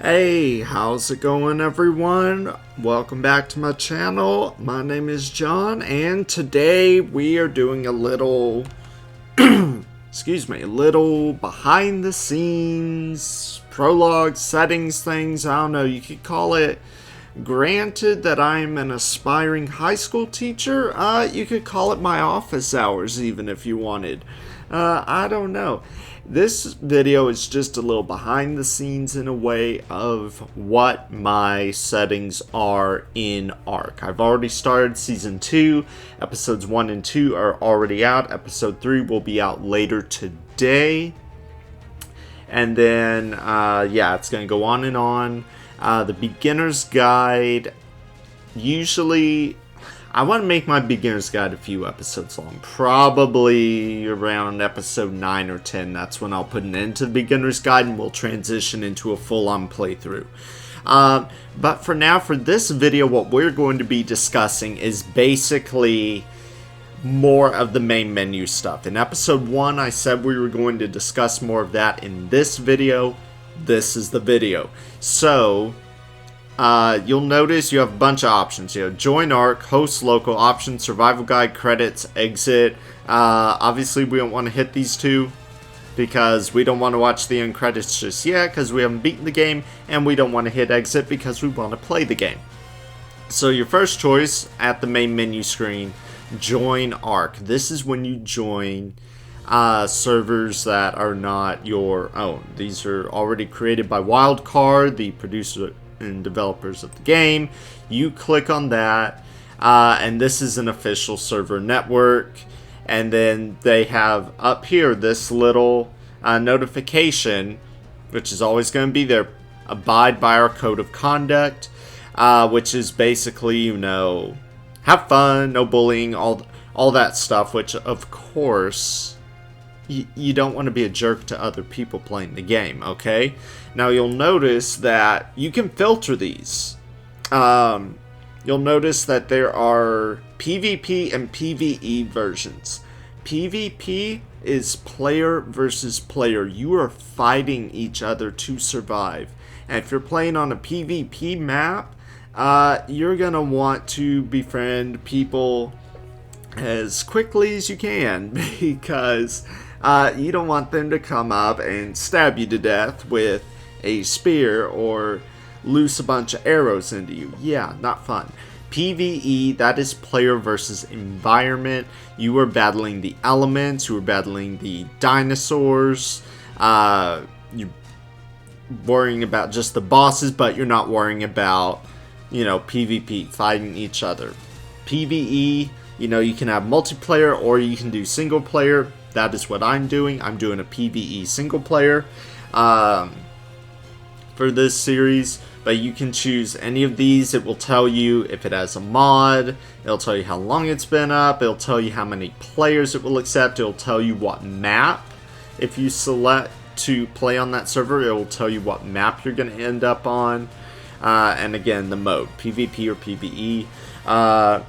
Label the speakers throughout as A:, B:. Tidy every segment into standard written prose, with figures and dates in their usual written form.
A: Hey, how's it going, everyone? Welcome back to my channel. My name is John, and today we are doing a little, a little behind the scenes prologue settings things. I don't know, you could call it. Granted that I'm an aspiring high school teacher, you could call it my office hours even if you wanted. I don't know. This video is just a little behind the scenes in a way of what my settings are in ARK. I've already started Season 2. Episodes 1 and 2 are already out. Episode 3 will be out later today. And then, it's going to go on and on. The beginner's guide, usually I want to make my beginner's guide a few episodes long. Probably around episode 9 or 10. That's when I'll put an end to the beginner's guide and we'll transition into a full-on playthrough. But for now, for this video, what we're going to be discussing is basically more of the main menu stuff. In episode 1, I said we were going to discuss more of that. In this video, this is the video. So you'll notice you have a bunch of options. You have join ARK, host local, options, survival guide, credits, exit. Obviously we don't want to hit these two because we don't want to watch the end credits just yet because we haven't beaten the game, and we don't want to hit exit because we want to play the game. So your first choice at the main menu screen, join ARK. This is when you join servers that are not your own. These are already created by Wildcard, the producer and developers of the game. You click on that, and this is an official server network. And then they have up here this little notification, which is always going to be there. Abide by our code of conduct, which is basically, have fun, no bullying, all that stuff. Which, of course, you don't want to be a jerk to other people playing the game, okay? Now, you'll notice that you can filter these. You'll notice that there are PvP and PvE versions. PvP is player versus player. You are fighting each other to survive. And if you're playing on a PvP map, you're going to want to befriend people as quickly as you can because you don't want them to come up and stab you to death with a spear or loose a bunch of arrows into you. Yeah, not fun. PvE, that is player versus environment. You are battling the elements, you are battling the dinosaurs, you're worrying about just the bosses, but you're not worrying about, PvP, fighting each other. PvE, you can have multiplayer or you can do single player. That is what I'm doing. I'm doing a PvE single player for this series, but you can choose any of these. It will tell you if it has a mod, it'll tell you how long it's been up, it'll tell you how many players it will accept, it'll tell you what map. If you select to play on that server, it will tell you what map you're going to end up on, and again, the mode, PvP or PvE.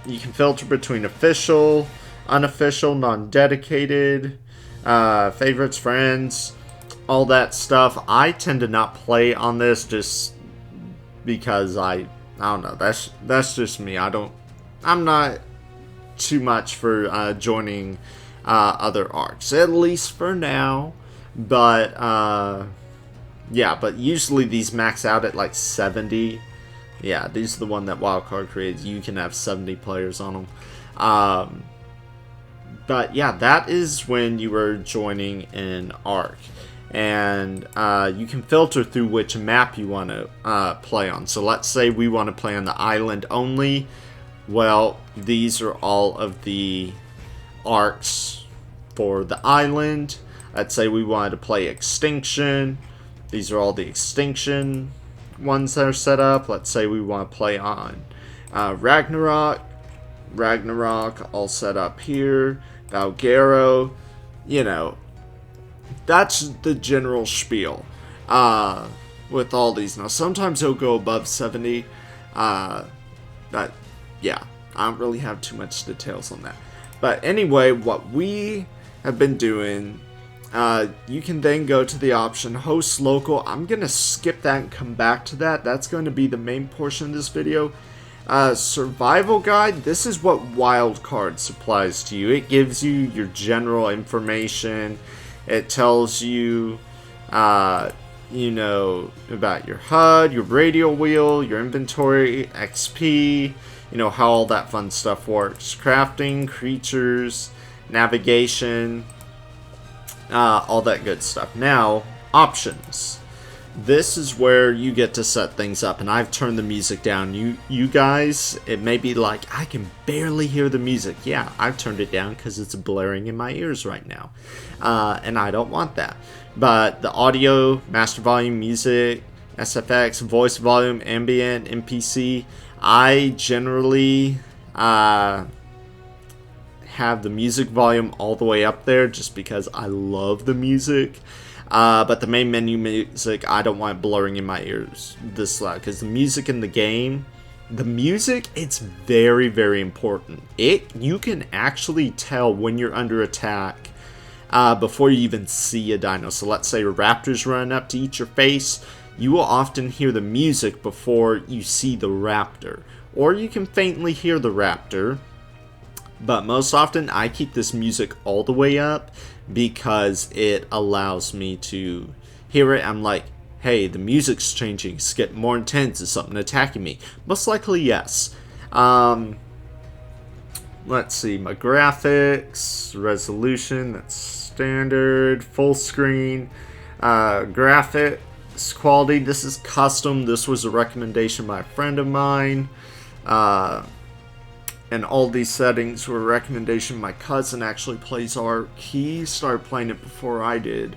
A: You can filter between official, unofficial, non-dedicated, favorites, friends, all that stuff. I tend to not play on this just because I don't know, that's just me. I'm not too much for joining other ARKs, at least for now. But but usually these max out at like 70. Yeah, these are the one that Wildcard creates. You can have 70 players on them. But yeah, that is when you are joining an ARK. And you can filter through which map you want to play on. So let's say we want to play on the island only. Well, these are all of the ARKs for the island. Let's say we wanted to play Extinction. These are all the Extinction ones that are set up. Let's say we want to play on Ragnarok. Ragnarok all set up here. Valgero, that's the general spiel with all these. Now, sometimes it'll go above 70, but yeah, I don't really have too much details on that. But anyway, what we have been doing You can then go to the option host local. I'm going to skip that and come back to that. That's going to be the main portion of this video. Survival guide. This is what wildcard supplies to you. It gives you your general information. It tells you, you know, about your HUD, your radial wheel, your inventory, XP, you know, how all that fun stuff works. Crafting, creatures, navigation, all that good stuff. Now, options. This is where you get to set things up, and I've turned the music down. You guys, it may be like, I can barely hear the music. Yeah, I've turned it down because it's blaring in my ears right now, and I don't want that. But the audio, master volume, music, SFX, voice volume, ambient, MPC, I generally have the music volume all the way up there just because I love the music. But the main menu music, I don't want it blurring in my ears this loud, because the music in the game, it's very, very important. You can actually tell when you're under attack before you even see a dino. So let's say a raptor's running up to eat your face, you will often hear the music before you see the raptor. Or you can faintly hear the raptor, but most often I keep this music all the way up because it allows me to hear it. I'm like, hey, the music's changing, it's getting more intense, is something attacking me? Most likely, yes. Let's see, my graphics, resolution, that's standard, full screen, graphics quality, this is custom, this was a recommendation by a friend of mine, and all these settings were a recommendation. My cousin actually plays ARK. He started playing it before I did,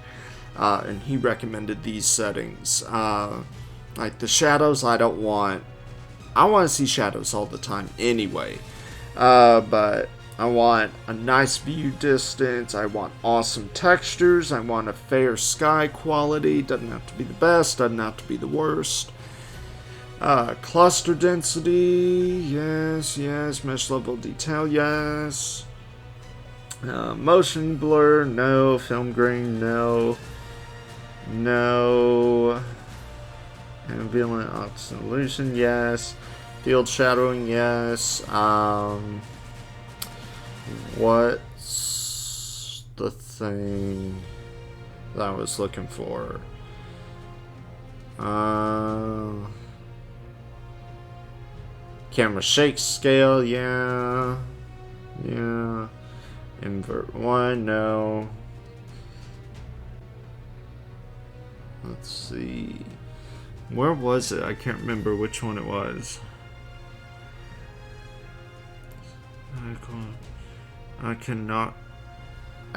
A: and he recommended these settings. Like the shadows, I want to see shadows all the time anyway. But I want a nice view distance. I want awesome textures. I want a fair sky quality. Doesn't have to be the best. Doesn't have to be the worst. Cluster density, yes, yes. Mesh level detail, yes. Motion blur, no. Film grain, no. No. Ambient oxidation, yes. Field shadowing, yes. What's the thing that I was looking for? Camera shake scale, yeah. Yeah. Invert 1, no. Let's see. Where was it? I can't remember which one it was. I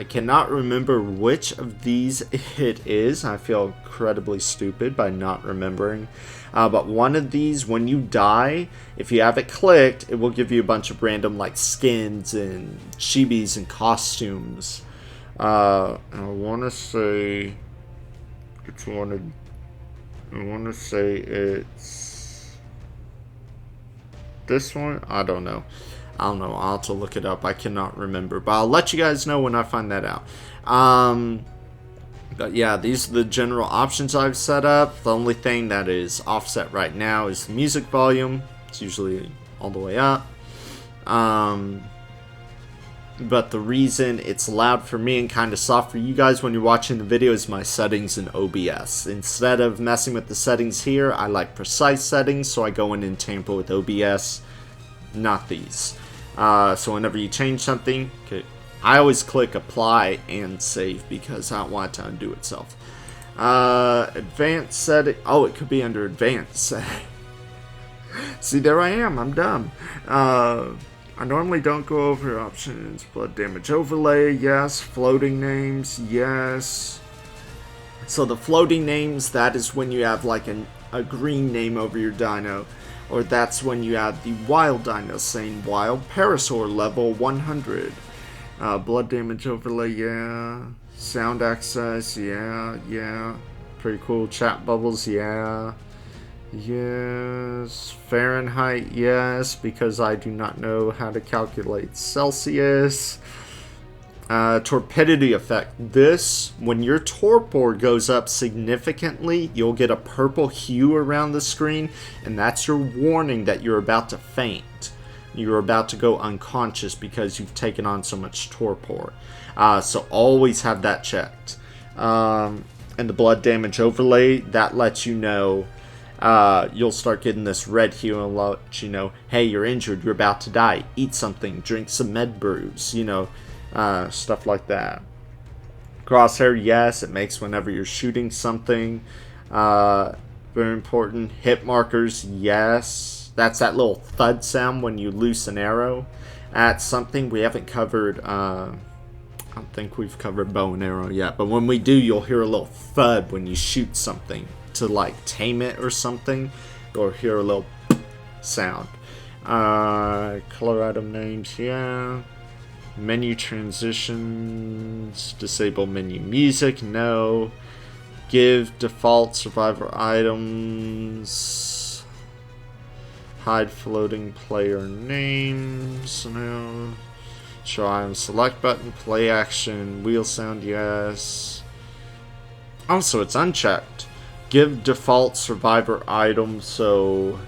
A: cannot remember which of these it is. I feel incredibly stupid by not remembering. But one of these, when you die, if you have it clicked, it will give you a bunch of random like skins and chibis and costumes. I want to say it's one of. I want to say it's this one. I don't know. I'll have to look it up. I cannot remember. But I'll let you guys know when I find that out. But yeah, these are the general options I've set up. The only thing that is offset right now is the music volume. It's usually all the way up. But the reason it's loud for me and kind of soft for you guys when you're watching the video is my settings in OBS. Instead of messing with the settings here, I like precise settings, so I go in and tamper with OBS, not these. So whenever you change something, I always click apply and save because I don't want it to undo itself. Advanced setting. Oh, it could be under advanced. See, there I am. I'm dumb. I normally don't go over options. Blood damage overlay, yes. Floating names, yes. So the floating names, that is when you have like a green name over your dino. Or that's when you have the wild dino saying wild parasaur level 100. Blood damage overlay, yeah. Sound access, yeah. Pretty cool. Chat bubbles, yeah. Yes. Fahrenheit, yes, because I do not know how to calculate Celsius. Torpidity effect. This, when your torpor goes up significantly, you'll get a purple hue around the screen, and that's your warning that you're about to faint. You're about to go unconscious because you've taken on so much torpor. So always have that checked. And the blood damage overlay, that lets you know, you'll start getting this red hue and let you know, hey, you're injured, you're about to die. Eat something, drink some med brews, stuff like that. Crosshair, yes, it makes whenever you're shooting something. Very important. Hit markers, yes. That's that little thud sound when you loose an arrow at something. We haven't covered, I don't think we've covered bow and arrow yet, but when we do, you'll hear a little thud when you shoot something to like tame it or something. You'll hear a little sound. Color item names, yeah. Menu transitions, disable menu music, no. Give default survivor items. Hide floating player names, no. Show item select button, play action, wheel sound, yes. Also, it's unchecked. Give default survivor item, so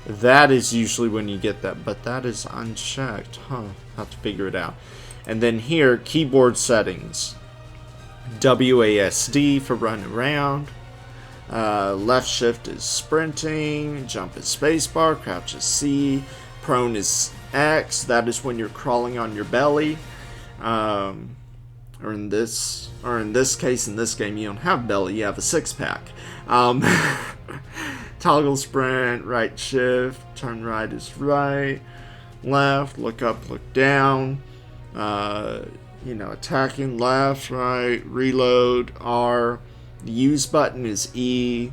A: that is usually when you get that, but that is unchecked, huh? Have to figure it out. And then here, keyboard settings. WASD for running around. Left shift is sprinting. Jump is spacebar. Crouch is C. Prone is X. That is when you're crawling on your belly. Or in this case, in this game, you don't have belly. You have a six-pack. Toggle sprint. Right shift. Turn right is right. Left, look up, look down, attacking, left, right, reload, R, the use button is E,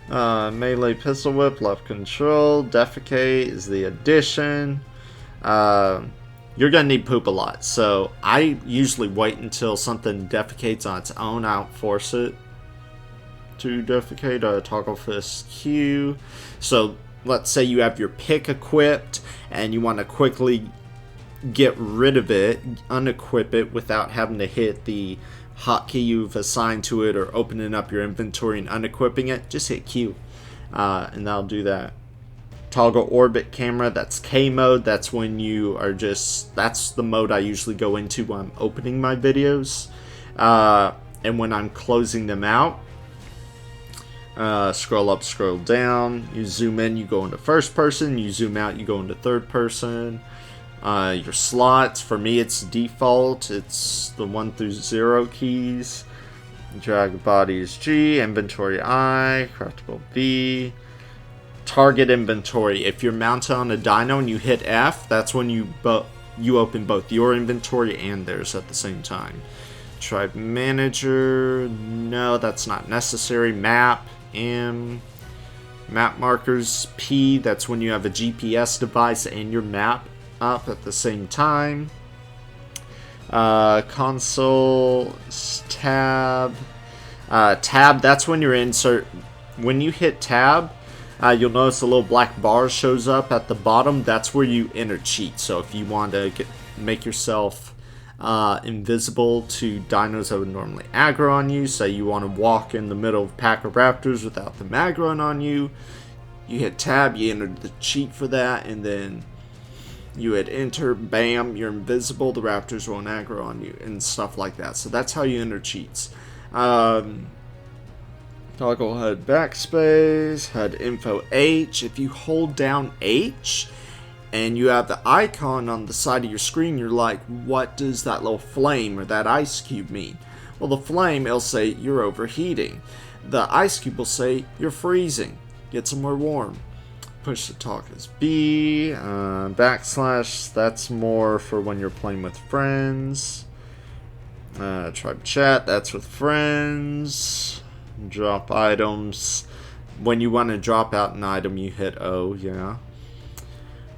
A: melee pistol whip, left control, defecate is the addition. You're gonna need poop a lot, so I usually wait until something defecates on its own. I don't force it to defecate. Toggle fist Q. So let's say you have your pick equipped and you want to quickly get rid of it, unequip it without having to hit the hotkey you've assigned to it or opening up your inventory and unequipping it. Just hit Q and that'll do that. Toggle orbit camera, that's K mode. That's when you are that's the mode I usually go into when I'm opening my videos. And when I'm closing them out, scroll up, scroll down. You zoom in, you go into first person. You zoom out, you go into third person. Your slots, for me it's default. It's the 1 through 0 keys. Drag body is G, inventory I, craftable V. Target inventory. If you're mounted on a dino and you hit F, that's when you open both your inventory and theirs at the same time. Tribe manager, no, that's not necessary. Map, M. Map markers, P, that's when you have a GPS device and your map up at the same time. Console, tab. Tab, that's when you're when you hit tab, you'll notice a little black bar shows up at the bottom. That's where you enter cheat. So if you want to make yourself invisible to dinos that would normally aggro on you, say you want to walk in the middle of a pack of raptors without them aggroing on you, you hit tab, you enter the cheat for that, and then you hit enter, bam, you're invisible, the raptors won't aggro on you, and stuff like that. So that's how you enter cheats. Toggle HUD backspace, HUD info H. If you hold down H and you have the icon on the side of your screen, you're like, what does that little flame or that ice cube mean? Well, the flame, it'll say you're overheating. The ice cube will say you're freezing. Get somewhere warm. Push to talk is B. Backslash, that's more for when you're playing with friends. Tribe chat, that's with friends. Drop items. When you want to drop out an item, you hit O, yeah.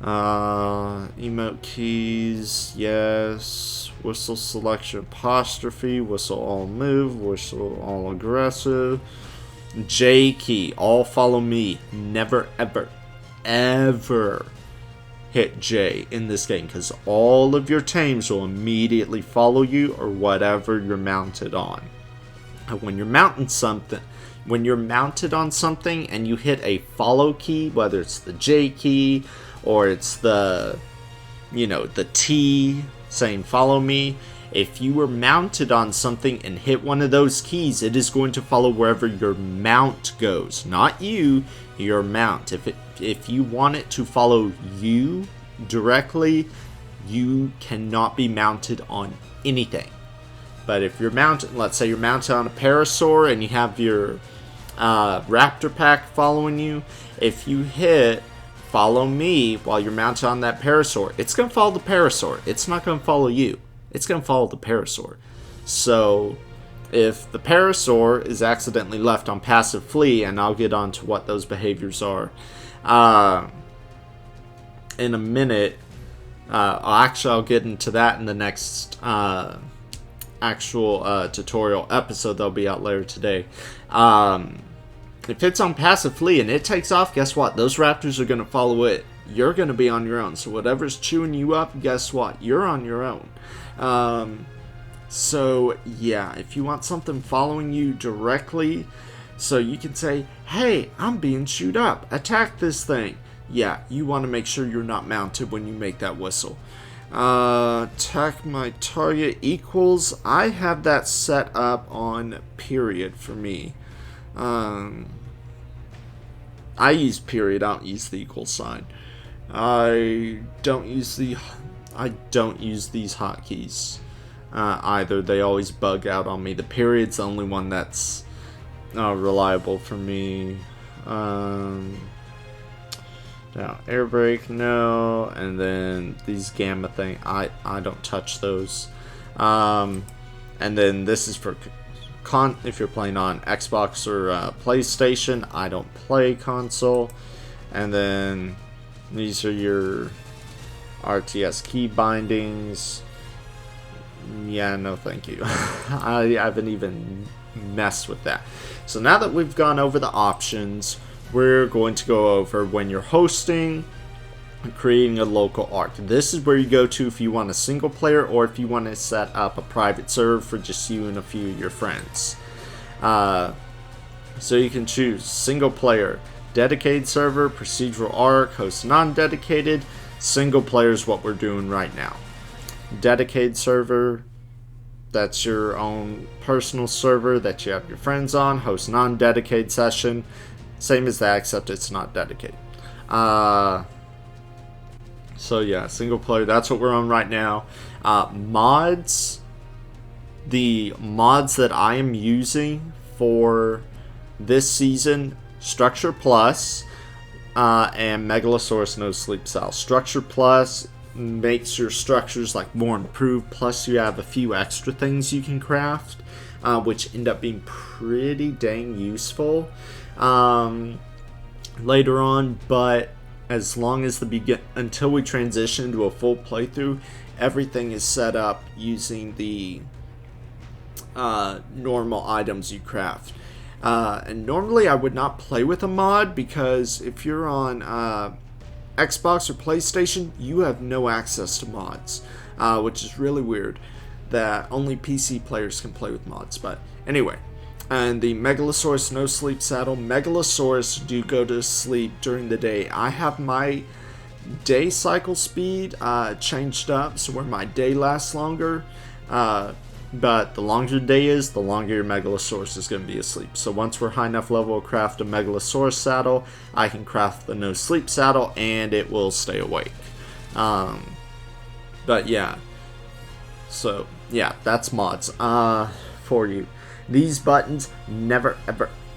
A: Emote keys, yes. Whistle selection apostrophe. Whistle all move. Whistle all aggressive. J key, all follow me. Never ever hit J in this game, because all of your tames will immediately follow you or whatever you're mounted on. And when you're mounted on something and you hit a follow key, whether it's the J key or it's the T saying follow me, if you were mounted on something and hit one of those keys, it is going to follow wherever your mount goes. Not you, your mount. If you want it to follow you directly, you cannot be mounted on anything. But if you're mounted, let's say you're mounted on a parasaur and you have your raptor pack following you, if you hit follow me while you're mounted on that parasaur, it's going to follow the parasaur. It's not going to follow you. It's going to follow the parasaur. So if the parasaur is accidentally left on passive flee, and I'll get on to what those behaviors are in a minute. I'll get into that in the next actual tutorial episode that'll be out later today. If it's on passive flee and it takes off, guess what? Those raptors are going to follow it. You're going to be on your own. So whatever's chewing you up, guess what? You're on your own. So yeah, if you want something following you directly, so you can say, hey, I'm being chewed up, attack this thing. Yeah, you want to make sure you're not mounted when you make that whistle. Attack my target equals, I have that set up on period for me. I use period, I don't use the equal sign. I don't use these hotkeys either. They always bug out on me. The period's the only one that's reliable for me. Now, air brake, no. And then these gamma thing, I don't touch those. And then this is for if you're playing on Xbox or PlayStation. I don't play console. And then these are your RTS key bindings. Yeah, no thank you. I haven't even messed with that. So now that we've gone over the options, we're going to go over when you're hosting and creating a local ARK. This is where you go to if you want a single player or if you want to set up a private server for just you and a few of your friends. So you can choose single player, dedicated server, procedural ARK, host non-dedicated. Single player is what we're doing right now. Dedicated server, that's your own personal server that you have your friends on. Host non-dedicated session, same as that, except it's not dedicated. So yeah, single player, that's what we're on right now. Mods, the mods that I am using for this season, Structure Plus and Megalosaurus No Sleep Cell. Structure Plus makes your structures like more improved, plus you have a few extra things you can craft, which end up being pretty dang useful later on. But as long as until we transition to a full playthrough, everything is set up using the normal items you craft. And normally I would not play with a mod, because if you're on Xbox or PlayStation, you have no access to mods, which is really weird that only PC players can play with mods. But anyway, and the Megalosaurus No Sleep Saddle. Megalosaurus do go to sleep during the day. I have my day cycle speed changed up so where my day lasts longer. But the longer the day is, the longer your Megalosaurus is going to be asleep. So once we're high enough level to craft a Megalosaurus saddle, I can craft the No Sleep Saddle and it will stay awake. But yeah. So yeah, that's mods for you. These buttons, never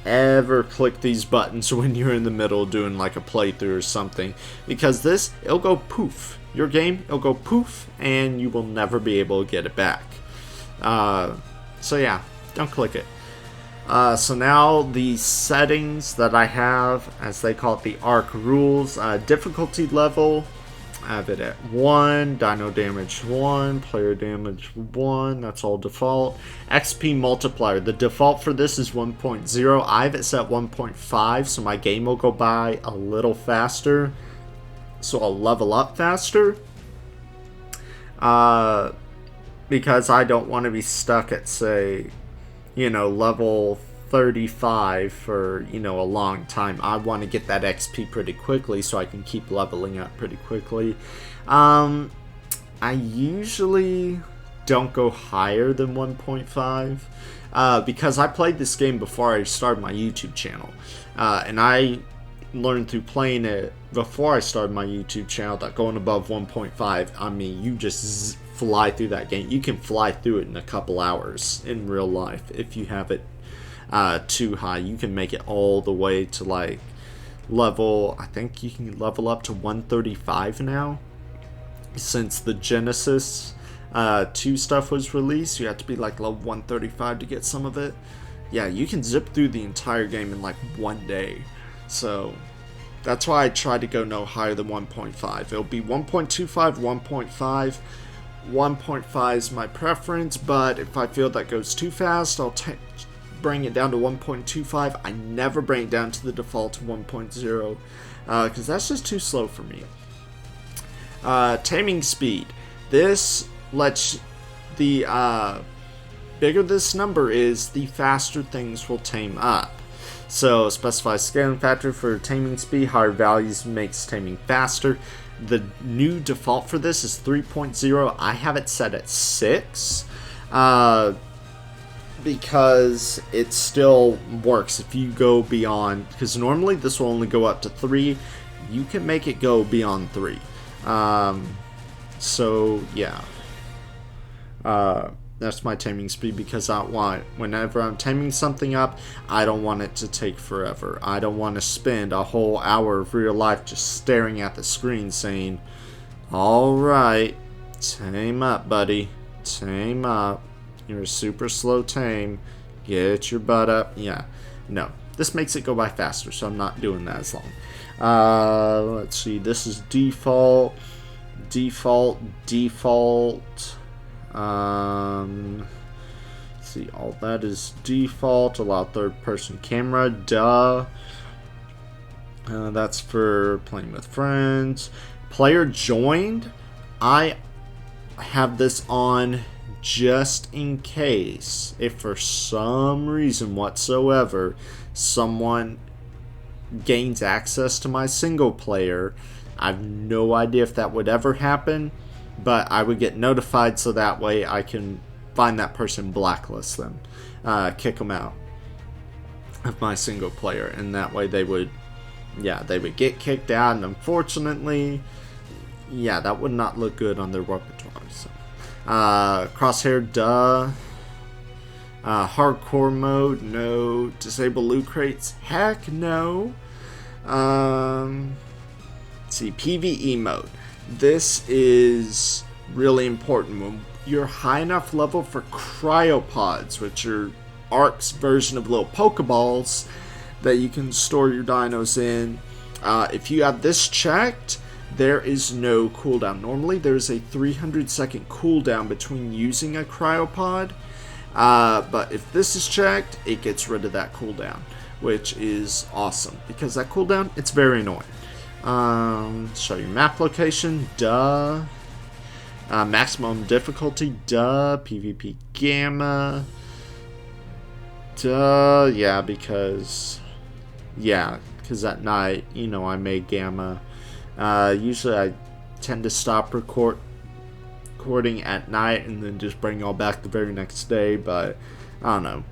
A: ever click these buttons when you're in the middle doing like a playthrough or something. Because it'll go poof. Your game, it'll go poof and you will never be able to get it back. So yeah, don't click it. So now the settings that I have, as they call it, the ARK rules, difficulty level, I have it at 1, dino damage 1, player damage 1, that's all default. XP multiplier, the default for this is 1.0, I have it set 1.5, so my game will go by a little faster. so I'll level up faster. Because I don't want to be stuck at, say, level 35 for, a long time. I want to get that XP pretty quickly so I can keep leveling up pretty quickly. I usually don't go higher than 1.5 because I played this game before I started my YouTube channel. And I learned through playing it before I started my YouTube channel that going above 1.5, I mean, you just fly through that game. You can fly through it in a couple hours in real life. If you have it too high, you can make it all the way to like level, I think you can level up to 135 now. Since the Genesis 2 stuff was released, you have to be like level 135 to get some of it. Yeah, you can zip through the entire game in like one day. So that's why I try to go no higher than 1.5. It'll be 1.25, 1.5. 1.5 is my preference, but if I feel that goes too fast, I'll bring it down to 1.25. I never bring it down to the default of 1.0 because that's just too slow for me. Taming speed. This lets the bigger this number is, the faster things will tame up. So specify scaling factor for taming speed. Higher values makes taming faster. The new default for this is 3.0. I have it set at 6 because it still works if you go beyond, because normally this will only go up to 3. You can make it go beyond 3. So yeah, that's my taming speed, because I want, whenever I'm taming something up, I don't want it to take forever. I don't want to spend a whole hour of real life just staring at the screen saying, alright, tame up, buddy, tame up, you're a super slow tame, get your butt up. Yeah, no, this makes it go by faster, so I'm not doing that as long. Let's see, this is default. See, all that is default. Allow third-person camera. Duh. That's for playing with friends. Player joined. I have this on just in case, if for some reason whatsoever someone gains access to my single player. I have no idea if that would ever happen, but I would get notified, so that way I can find that person, blacklist them, kick them out of my single player, and that way they would get kicked out, and unfortunately, yeah, that would not look good on their repertoire. So, crosshair, duh. Hardcore mode, no. Disable loot crates, heck no. Let's see, PvE mode. This is really important. When you're high enough level for cryopods, which are ARK's version of little Pokeballs that you can store your dinos in. If you have this checked, there is no cooldown. Normally there's a 300-second cooldown between using a cryopod, but if this is checked, it gets rid of that cooldown, which is awesome, because that cooldown, it's very annoying. Show your map location, duh. Maximum difficulty, duh. PvP gamma, duh. Yeah, because at night, I made gamma. Usually I tend to stop recording at night and then just bring y'all back the very next day, but I don't know.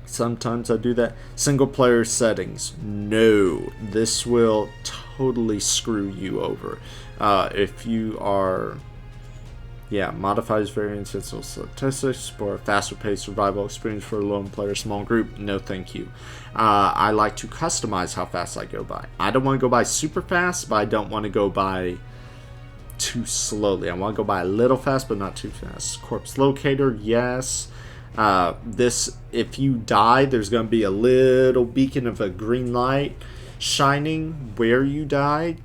A: Sometimes I do that. Single player settings. No. This will totally screw you over. If you are... Yeah, modifies variance and statistics for a faster paced survival experience for a lone player small group. No thank you. I like to customize how fast I go by. I don't want to go by super fast, but I don't want to go by too slowly. I want to go by a little fast, but not too fast. Corpse locator, yes. This, if you die, there's going to be a little beacon of a green light shining where you died,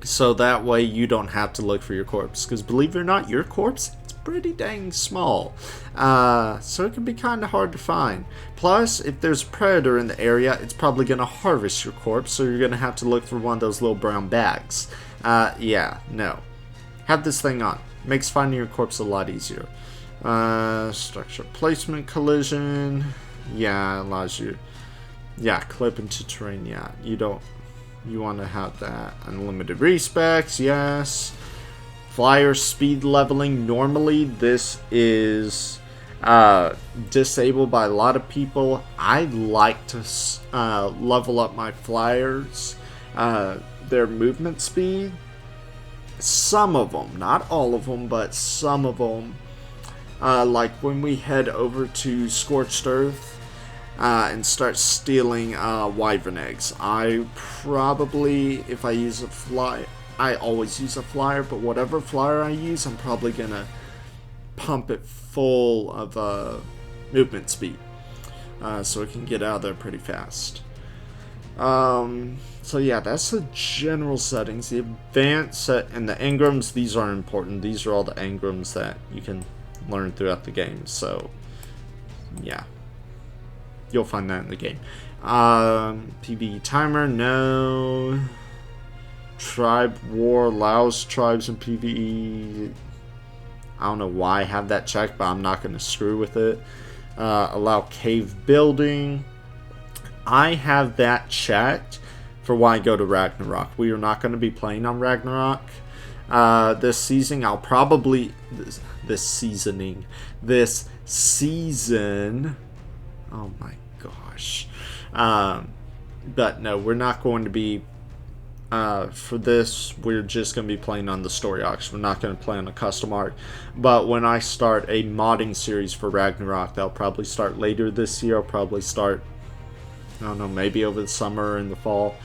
A: so that way you don't have to look for your corpse, because believe it or not, your corpse, it's pretty dang small. So it can be kind of hard to find. Plus, if there's a predator in the area, it's probably going to harvest your corpse, so you're going to have to look for one of those little brown bags. Yeah, no. Have this thing on. Makes finding your corpse a lot easier. Structure placement collision. Yeah, allows you. Yeah, clip into terrain. Yeah, you want to have that. Unlimited respecs. Yes. Flyer speed leveling. Normally, this is disabled by a lot of people. I like to level up my flyers, their movement speed. Some of them, not all of them, but some of them. Like when we head over to Scorched Earth and start stealing wyvern eggs. I probably, if I use a fly, I always use a flyer, but whatever flyer I use, I'm probably gonna pump it full of movement speed, so it can get out of there pretty fast. So yeah, that's the general settings. The advanced set and the engrams, these are important. These are all the engrams that you can learn throughout the game. So yeah, you'll find that in the game. PvE timer, no. Tribe war allows tribes in PvE. I don't know why I have that checked, but I'm not going to screw with it. Allow cave building. I have that checked for when I go to Ragnarok. We are not going to be playing on Ragnarok this season. I'll probably this season. Oh my gosh! But no, we're not going to be. For this, we're just going to be playing on the story arcs. We're not going to play on a custom arc. But when I start a modding series for Ragnarok, that'll probably start later this year. I'll probably start, I don't know, maybe over the summer or in the fall.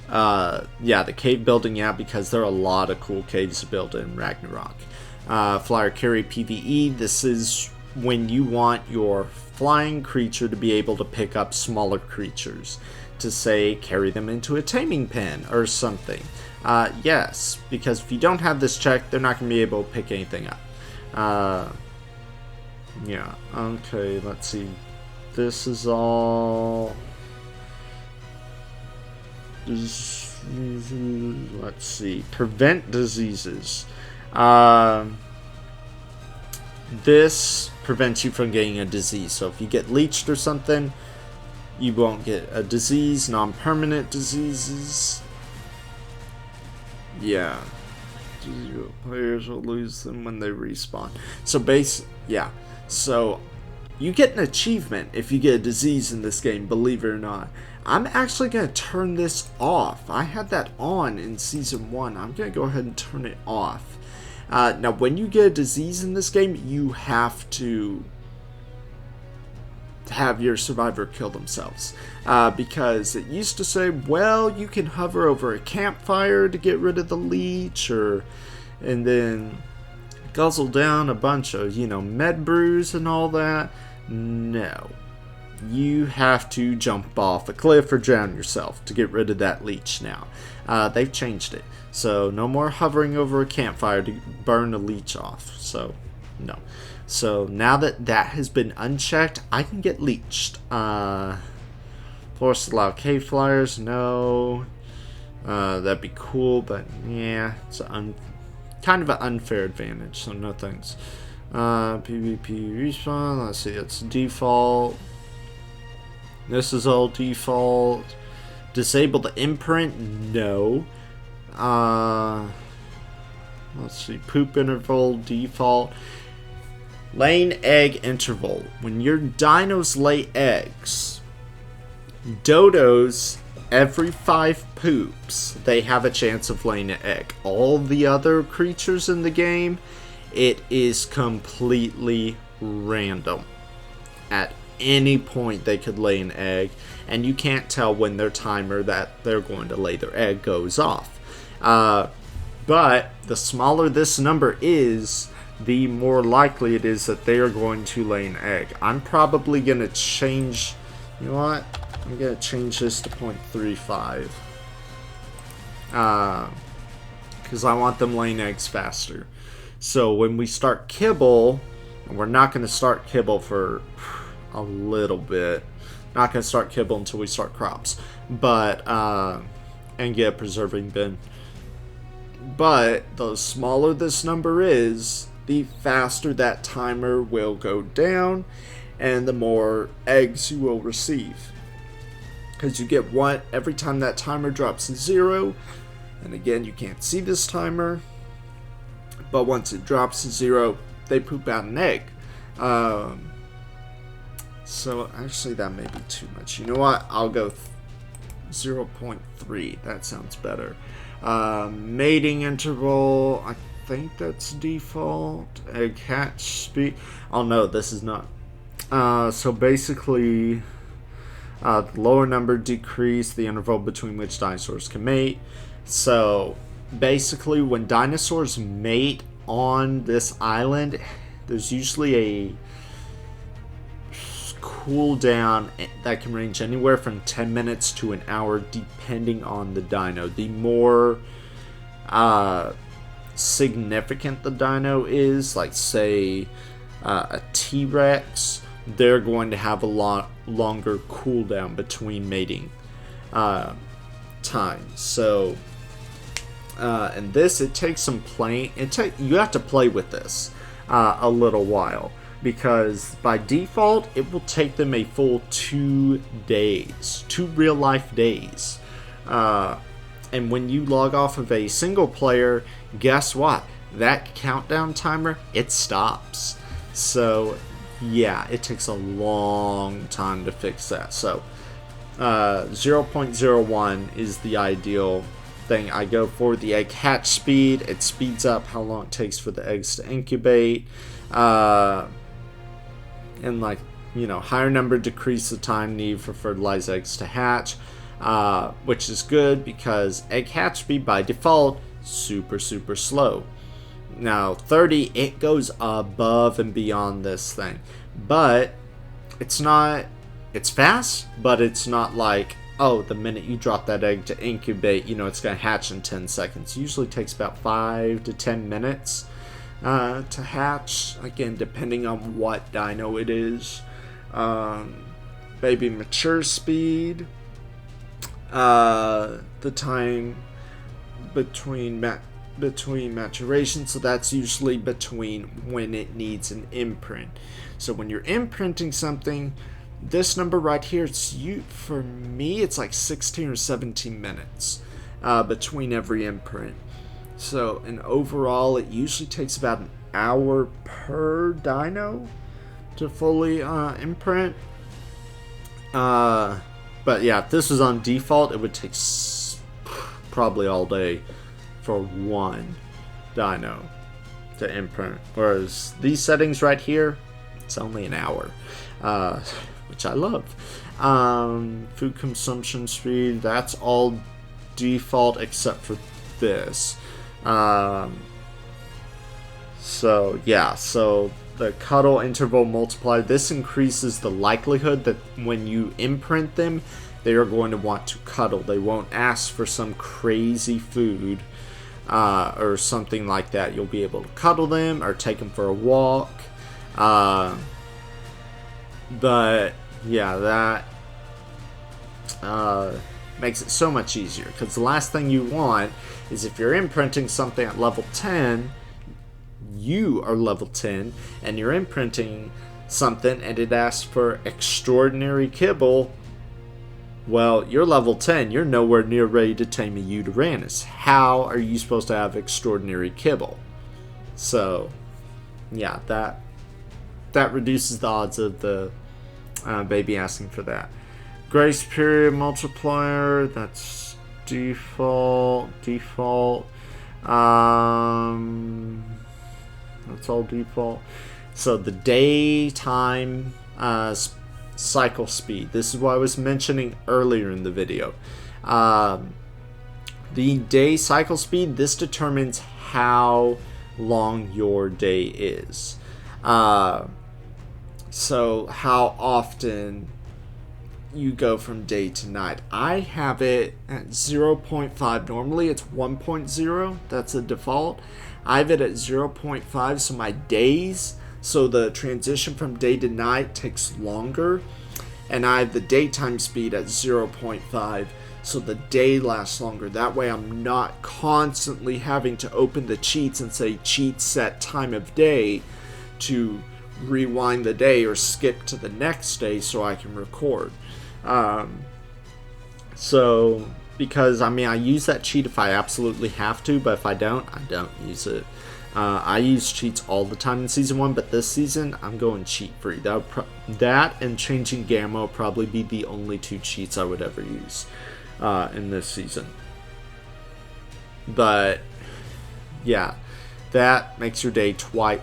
A: Yeah, the cave building, yeah, because there are a lot of cool caves to build in Ragnarok. Flyer carry PvE. This is when you want your flying creature to be able to pick up smaller creatures. To say, carry them into a taming pen or something. Yes, because if you don't have this check, they're not going to be able to pick anything up. Yeah, okay, let's see. This is all... Let's see. Prevent diseases. This prevents you from getting a disease. So if you get leeched or something, you won't get a disease. Non-permanent diseases. Yeah. Players will lose them when they respawn. So yeah. So you get an achievement if you get a disease in this game, believe it or not. I'm actually going to turn this off. I had that on in Season 1. I'm going to go ahead and turn it off. Now, when you get a disease in this game, you have to have your survivor kill themselves. Because it used to say, well, you can hover over a campfire to get rid of the leech, and then guzzle down a bunch of, med brews and all that. No. You have to jump off a cliff or drown yourself to get rid of that leech now. They've changed it. So no more hovering over a campfire to burn a leech off. So, no. So now that that has been unchecked, I can get leeched. Force allow cave flyers, no. That'd be cool, but yeah, it's kind of an unfair advantage, so no thanks. PvP respawn, let's see, it's default. This is all default. Disable the imprint, no. Let's see, poop interval, default. Laying egg interval. When your dinos lay eggs, dodos, every 5 poops, they have a chance of laying an egg. All the other creatures in the game, it is completely random. At any point they could lay an egg, and you can't tell when their timer that they're going to lay their egg goes off. But the smaller this number is, the more likely it is that they are going to lay an egg. I'm probably going to change, you know what? I'm going to change this to 0.35. because I want them laying eggs faster. So when we start kibble, and we're not going to start kibble for a little bit. Not going to start kibble until we start crops. But, and get a preserving bin. But the smaller this number is, the faster that timer will go down and the more eggs you will receive. Because you get one every time that timer drops to 0. And again, you can't see this timer. But once it drops to 0, they poop out an egg. So actually that may be too much. You know what? I'll go 0.3. That sounds better. Mating interval, I think that's default. Egg hatch speed. Oh no, this is not. So basically, the lower number decrease the interval between which dinosaurs can mate. So basically, when dinosaurs mate on this island, there's usually a cooldown that can range anywhere from 10 minutes to an hour depending on the dino. The more significant the dino is, like say a T-Rex, they're going to have a lot longer cooldown between mating times. So and this, it takes some playing. You have to play with this a little while, because by default it will take them a full 2 days, 2 real life days. And when you log off of a single player, guess what? That countdown timer, it stops. So yeah, it takes a long time to fix that. So 0.01 is the ideal thing. I go for the egg hatch speed. It speeds up how long it takes for the eggs to incubate. And like, you know, higher number decrease the time needed for fertilized eggs to hatch, which is good because egg hatch speed by default super slow. Now 30, it goes above and beyond this thing, but it's not. It's fast, but it's not like, oh, the minute you drop that egg to incubate, you know, it's gonna hatch in 10 seconds. It usually takes about 5 to 10 minutes to hatch, again depending on what dino it is. Baby mature speed, the time between maturation, so that's usually between when it needs an imprint. So when you're imprinting something, this number right here, for me it's like 16 or 17 minutes between every imprint. So, and overall, it usually takes about an hour per dino to fully imprint. But yeah, if this was on default, it would take probably all day for one dino to imprint. Whereas these settings right here, it's only an hour, which I love. Food consumption speed, that's all default except for this. So yeah, so the cuddle interval multiplier, this increases the likelihood that when you imprint them, they are going to want to cuddle. They won't ask for some crazy food or something like that. You'll be able to cuddle them or take them for a walk. But yeah, that makes it so much easier, because the last thing you want is if you're imprinting something at level 10, you are level 10, and you're imprinting something and it asks for extraordinary kibble. Well, you're level 10, you're nowhere near ready to tame a Uranus. How are you supposed to have extraordinary kibble? So yeah, that reduces the odds of the baby asking for that. Grace period multiplier, that's default. That's all default. So the daytime cycle speed, this is what I was mentioning earlier in the video. The day cycle speed, this determines how long your day is. So how often you go from day to night. I have it at 0.5. Normally it's 1.0. That's the default. I have it at 0.5, so my days, so the transition from day to night takes longer. And I have the daytime speed at 0.5, so the day lasts longer. That way I'm not constantly having to open the cheats and say cheat set time of day to rewind the day or skip to the next day so I can record. So, because I mean, I use that cheat if I absolutely have to, but if I don't use it. I use cheats all the time in season 1, but this season I'm going cheat free. That and changing gamma will probably be the only 2 cheats I would ever use in this season. But yeah, that makes your day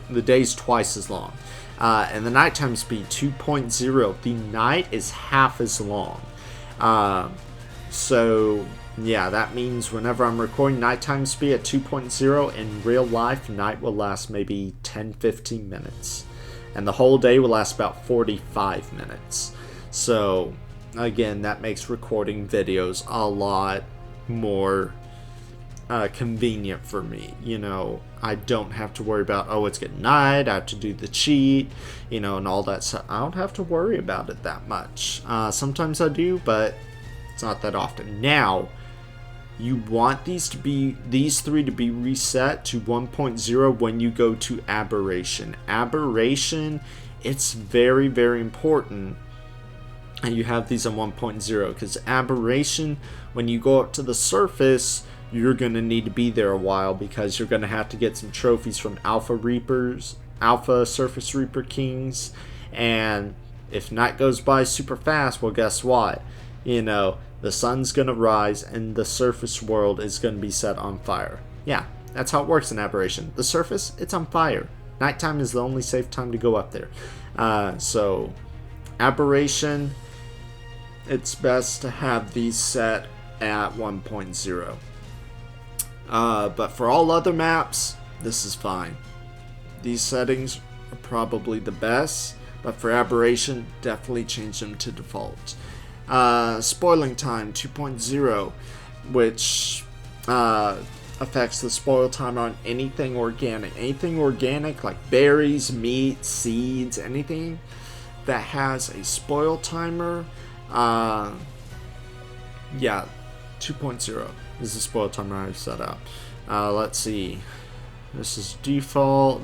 A: the day's twice as long. And the nighttime speed 2.0, the night is half as long. So yeah, that means whenever I'm recording nighttime speed at 2.0, in real life, night will last maybe 10-15 minutes. And the whole day will last about 45 minutes. So, again, that makes recording videos a lot more convenient for me. You know, I don't have to worry about, oh, it's getting night, I have to do the cheat, you know, and all that stuff. I don't have to worry about it that much. Sometimes I do, but it's not that often. Now, you want these 3 to be reset to 1.0 when you go to aberration. Aberration, it's very, very important and you have these on 1.0, because aberration, when you go up to the surface, you're going to need to be there a while, because you're going to have to get some trophies from Alpha Surface Reaper Kings, and if night goes by super fast, well, guess what? You know, the sun's going to rise and the surface world is going to be set on fire. Yeah, that's how it works in aberration. The surface, it's on fire. Nighttime is the only safe time to go up there. So, aberration, it's best to have these set at 1.0. But for all other maps, this is fine. These settings are probably the best, but for aberration, definitely change them to default. Spoiling time 2.0, which affects the spoil time on anything organic. Anything organic like berries, meat, seeds, anything that has a spoil timer. Yeah, 2.0 is the spoil timer I've set up. Let's see. This is default.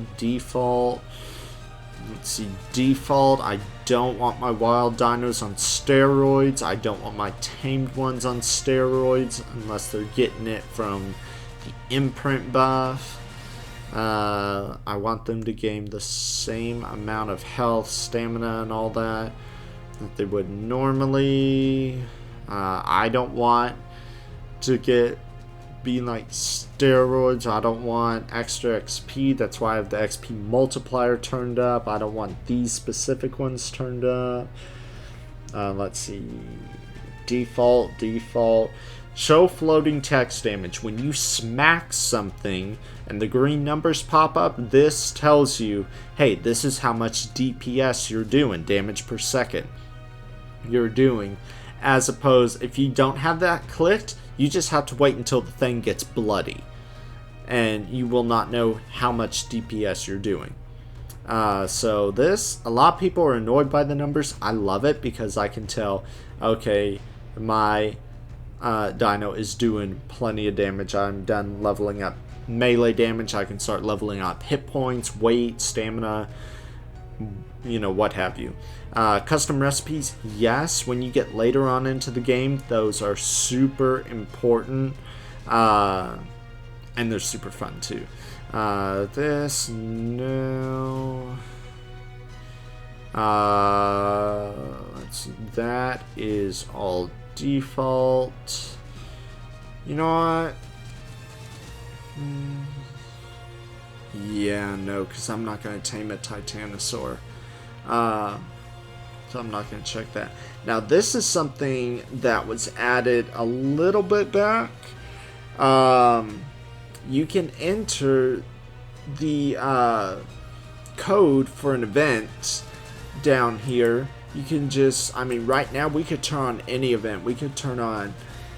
A: Let's see, default. I don't want my wild dinos on steroids. I don't want my tamed ones on steroids unless they're getting it from the imprint buff. I want them to gain the same amount of health, stamina, and all that they would normally. I don't want to be like steroids. I don't want extra XP. That's why I have the XP multiplier turned up. I don't want these specific ones turned up. Let's see. Default. Show floating text damage. When you smack something and the green numbers pop up, this tells you, hey, this is how much DPS you're doing, damage per second you're doing. As opposed, if you don't have that clicked, you just have to wait until the thing gets bloody, and you will not know how much DPS you're doing. So this, a lot of people are annoyed by the numbers. I love it because I can tell, okay, my dino is doing plenty of damage. I'm done leveling up melee damage. I can start leveling up hit points, weight, stamina, you know, what have you. Custom recipes, yes, when you get later on into the game, those are super important, and they're super fun too. This, no. Let's see, that is all default. You know what? Yeah, no, because I'm not going to tame a Titanosaur. So I'm not going to check that. Now, this is something that was added a little bit back. You can enter the code for an event down here You can just, I mean, right now we could turn on any event. We could turn on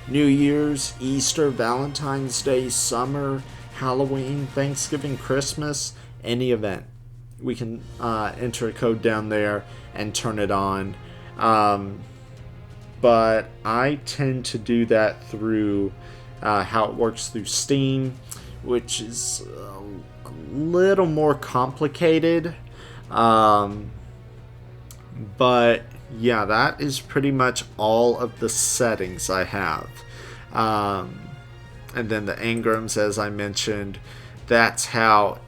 A: New Year's, Easter, Valentine's Day, summer, Halloween, Thanksgiving, Christmas, any event. We can enter a code down there and turn it on. But I tend to do that through how it works through Steam, which is a little more complicated. But yeah, that is pretty much all of the settings I have. And then the engrams, as I mentioned, that's how,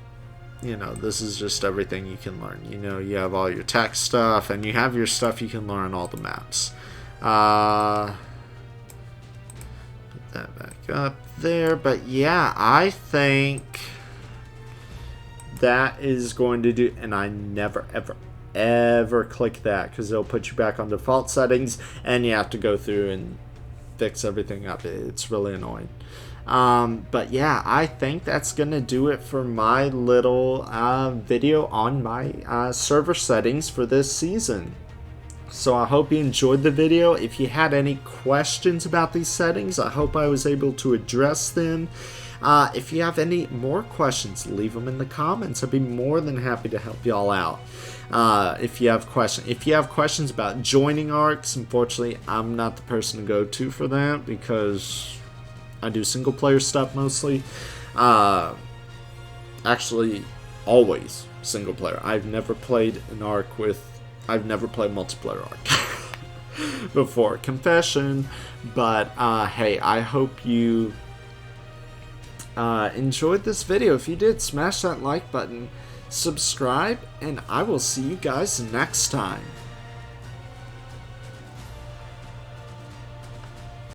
A: this is just everything you can learn. You have all your tech stuff, and you have your stuff you can learn on all the maps. Put that back up there. But yeah, I think that is going to do, and I never ever click that because it'll put you back on default settings and you have to go through and fix everything up. It's really annoying. But yeah, I think that's gonna do it for my little video on my server settings for this season. So I hope you enjoyed the video. If you had any questions about these settings, I hope I was able to address them. If you have any more questions, leave them in the comments. I'd be more than happy to help y'all out. If you have questions about joining ARKs, unfortunately, I'm not the person to go to for that because I do single player stuff mostly. Actually, always single player. I've never played multiplayer ARK before. Confession. But hey, I hope you enjoyed this video. If you did, smash that like button, subscribe, and I will see you guys next time.